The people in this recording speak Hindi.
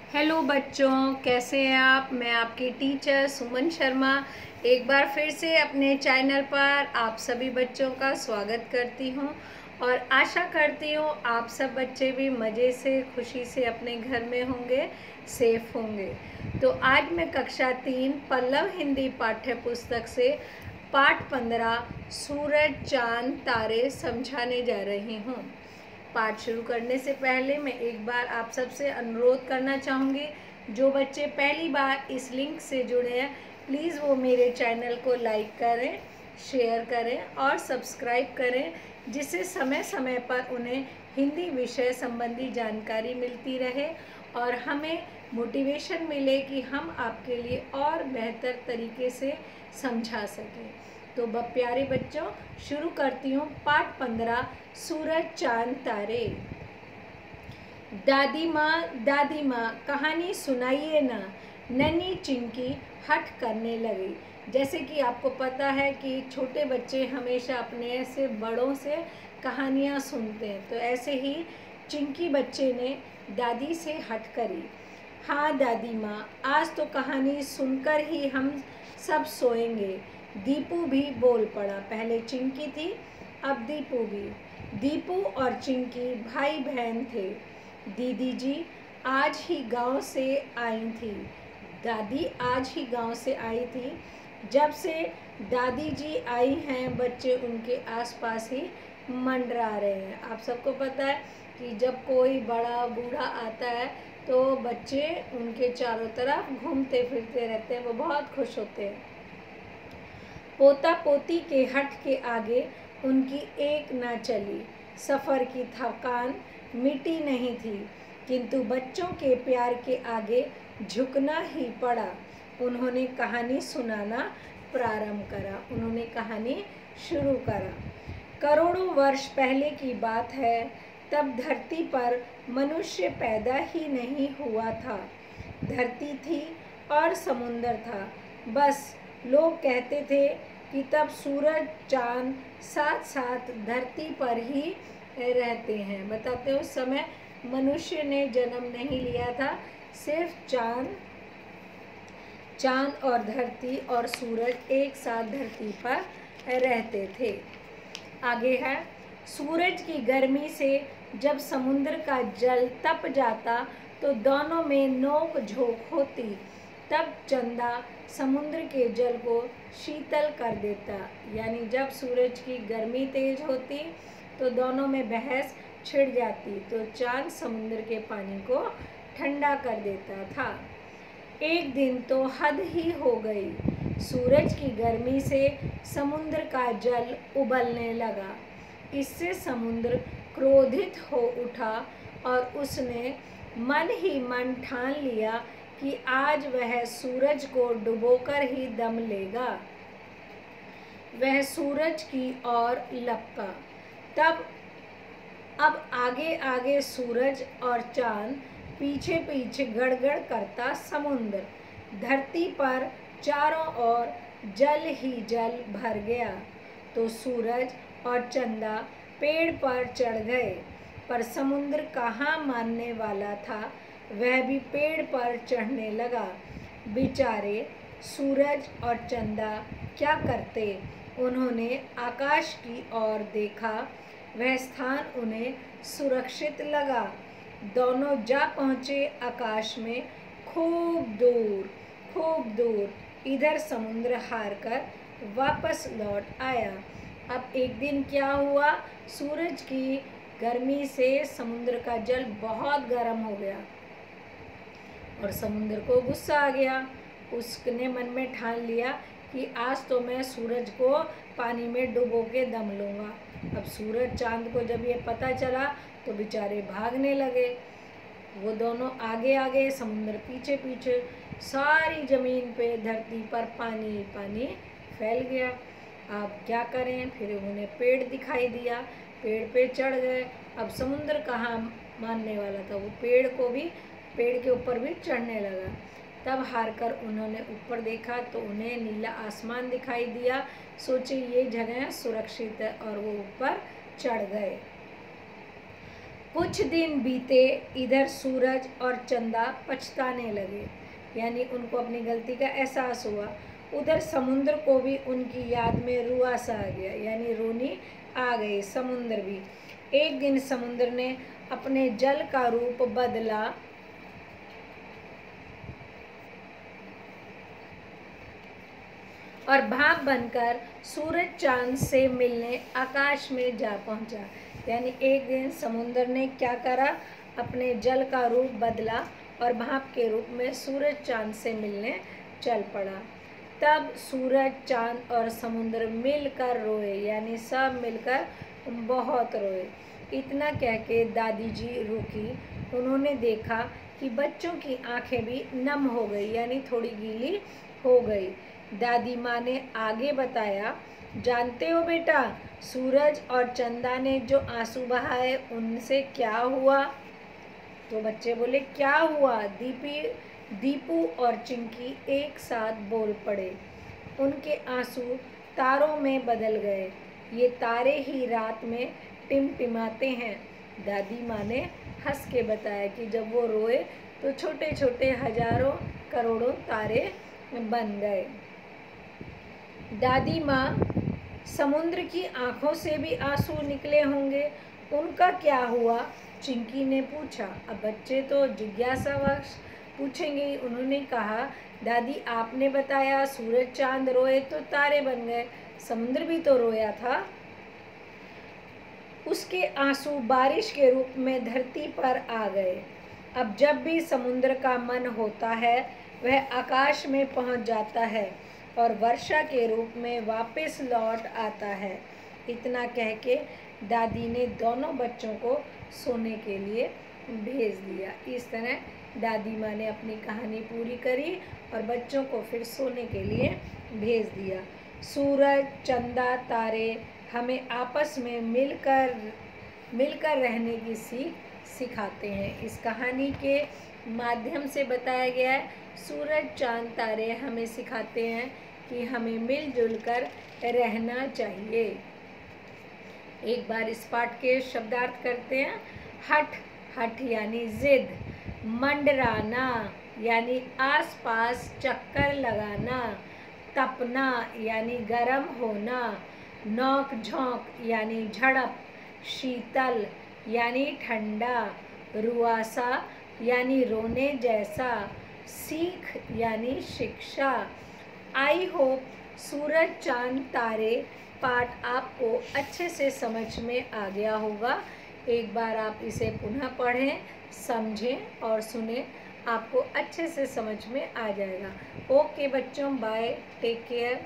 हेलो बच्चों, कैसे हैं आप। मैं आपकी टीचर सुमन शर्मा एक बार फिर से अपने चैनल पर आप सभी बच्चों का स्वागत करती हूं और आशा करती हूं आप सब बच्चे भी मज़े से खुशी से अपने घर में होंगे, सेफ होंगे। तो आज मैं कक्षा 3 पल्लव हिंदी पाठ्य पुस्तक से पाठ 15 सूरज चांद तारे समझाने जा रही हूँ। पाठ शुरू करने से पहले मैं एक बार आप सबसे अनुरोध करना चाहूँगी, जो बच्चे पहली बार इस लिंक से जुड़े हैं प्लीज़ वो मेरे चैनल को लाइक करें, शेयर करें और सब्सक्राइब करें, जिससे समय समय पर उन्हें हिंदी विषय संबंधी जानकारी मिलती रहे और हमें मोटिवेशन मिले कि हम आपके लिए और बेहतर तरीके से समझा सकें। तो प्यारे बच्चों, शुरू करती हूँ पाठ 15 सूरज चांद तारे। दादी माँ कहानी सुनाइए ना, नन्ही चिंकी हठ करने लगी। जैसे कि आपको पता है कि छोटे बच्चे हमेशा अपने से बड़ों से कहानियाँ सुनते हैं, तो ऐसे ही चिंकी बच्चे ने दादी से हठ करी। हाँ दादी माँ, आज तो कहानी सुनकर ही हम सब सोएंगे। दीपू भी बोल पड़ा। पहले चिंकी थी, अब दीपू भी। दीपू और चिंकी भाई बहन थे। दीदी जी आज ही गांव से आई थी। दादी आज ही गांव से आई थी। जब से दादी जी आई हैं, बच्चे उनके आसपास ही मंडरा रहे हैं। आप सबको पता है कि जब कोई बड़ा बूढ़ा आता है तो बच्चे उनके चारों तरफ घूमते फिरते रहते हैं, वो बहुत खुश होते हैं। पोता पोती के हट के आगे उनकी एक ना चली। सफ़र की थकान मिटी नहीं थी, किंतु बच्चों के प्यार के आगे झुकना ही पड़ा। उन्होंने कहानी सुनाना प्रारंभ करा। उन्होंने कहानी शुरू करा। करोड़ों वर्ष पहले की बात है। तब धरती पर मनुष्य पैदा ही नहीं हुआ था। धरती थी और समुंदर था। बस लोग कहते थे कि तब सूरज चांद साथ साथ धरती पर ही रहते हैं। बताते हैं उस समय मनुष्य ने जन्म नहीं लिया था, सिर्फ चांद और धरती और सूरज एक साथ धरती पर रहते थे। आगे है, सूरज की गर्मी से जब समुद्र का जल तप जाता तो दोनों में नोक झोंक होती। तब चंदा समुद्र के जल को शीतल कर देता। यानी जब सूरज की गर्मी तेज होती तो दोनों में बहस छिड़ जाती, तो चांद समुद्र के पानी को ठंडा कर देता था। एक दिन तो हद ही हो गई। सूरज की गर्मी से समुद्र का जल उबलने लगा। इससे समुद्र क्रोधित हो उठा और उसने मन ही मन ठान लिया कि आज वह सूरज को डुबोकर ही दम लेगा। वह सूरज की ओर लपका। अब आगे आगे सूरज और चांद, पीछे पीछे गड़गड़ करता समुद्र। धरती पर चारों ओर जल ही जल भर गया। तो सूरज और चंदा पेड़ पर चढ़ गए, पर समुद्र कहाँ मानने वाला था, वह भी पेड़ पर चढ़ने लगा। बेचारे सूरज और चंदा क्या करते। उन्होंने आकाश की ओर देखा। वह स्थान उन्हें सुरक्षित लगा। दोनों जा पहुँचे आकाश में, खूब दूर। इधर समुद्र हार कर वापस लौट आया। अब एक दिन क्या हुआ, सूरज की गर्मी से समुद्र का जल बहुत गर्म हो गया और समुद्र को गुस्सा आ गया। उसने मन में ठान लिया कि आज तो मैं सूरज को पानी में डुबो के दम लूँगा। अब सूरज चांद को जब ये पता चला तो बेचारे भागने लगे। वो दोनों आगे आगे, समुद्र पीछे पीछे। सारी ज़मीन पे, धरती पर पानी पानी फैल गया। अब क्या करें, फिर उन्हें पेड़ दिखाई दिया, पेड़ पे चढ़ गए। अब समुद्र कहाँ मानने वाला था, वो पेड़ के ऊपर भी चढ़ने लगा। तब हार कर उन्होंने ऊपर देखा तो उन्हें नीला आसमान दिखाई दिया। सोचे ये जगह सुरक्षित है और वो ऊपर चढ़ गए। कुछ दिन बीते, इधर सूरज और चंदा पछताने लगे, यानी उनको अपनी गलती का एहसास हुआ। उधर समुद्र को भी उनकी याद में रुआसा आ गया, यानी रोनी आ गई समुद्र भी। एक दिन समुद्र ने अपने जल का रूप बदला और भाप बनकर सूरज चांद से मिलने आकाश में जा पहुंचा। यानी एक दिन समुद्र ने क्या करा, अपने जल का रूप बदला और भाप के रूप में सूरज चांद से मिलने चल पड़ा। तब सूरज चांद और समुद्र मिलकर रोए, यानी सब मिलकर बहुत रोए। इतना कह के दादी जी रुकी। उन्होंने देखा कि बच्चों की आंखें भी नम हो गई, यानी थोड़ी गीली हो गई। दादी माँ ने आगे बताया, जानते हो बेटा, सूरज और चंदा ने जो आंसू बहाए उनसे क्या हुआ? तो बच्चे बोले, क्या हुआ? दीपू और चिंकी एक साथ बोल पड़े, उनके आंसू तारों में बदल गए। ये तारे ही रात में टिमटिमाते हैं। दादी माँ ने हंस के बताया कि जब वो रोए तो छोटे छोटे हजारों करोड़ों तारे बन गए। दादी माँ, समुद्र की आंखों से भी आंसू निकले होंगे, उनका क्या हुआ? चिंकी ने पूछा। अब बच्चे तो जिज्ञासावश पूछेंगे। उन्होंने कहा, दादी आपने बताया सूरज चांद रोए तो तारे बन गए, समुद्र भी तो रोया था। उसके आंसू बारिश के रूप में धरती पर आ गए। अब जब भी समुद्र का मन होता है वह आकाश में पहुंच जाता है और वर्षा के रूप में वापस लौट आता है। इतना कह के दादी ने दोनों बच्चों को सोने के लिए भेज दिया। इस तरह दादी माँ ने अपनी कहानी पूरी करी और बच्चों को फिर सोने के लिए भेज दिया। सूरज, चंदा, तारे हमें आपस में मिलकर रहने की सीख सिखाते हैं। इस कहानी के माध्यम से बताया गया है, सूरज, चांद, तारे हमें सिखाते हैं कि हमें मिलजुल कर रहना चाहिए। एक बार इस पाठ के शब्दार्थ करते हैं। हठ यानी जिद, मंडराना यानी आसपास चक्कर लगाना, तपना यानी गर्म होना, नोक झोंक यानी झड़प, शीतल यानी ठंडा, रुआसा यानी रोने जैसा, सीख यानी शिक्षा। आई होप सूरज, चांद, तारे पाठ आपको अच्छे से समझ में आ गया होगा। एक बार आप इसे पुनः पढ़ें, समझें और सुनें, आपको अच्छे से समझ में आ जाएगा। ओके बच्चों, बाय, टेक केयर।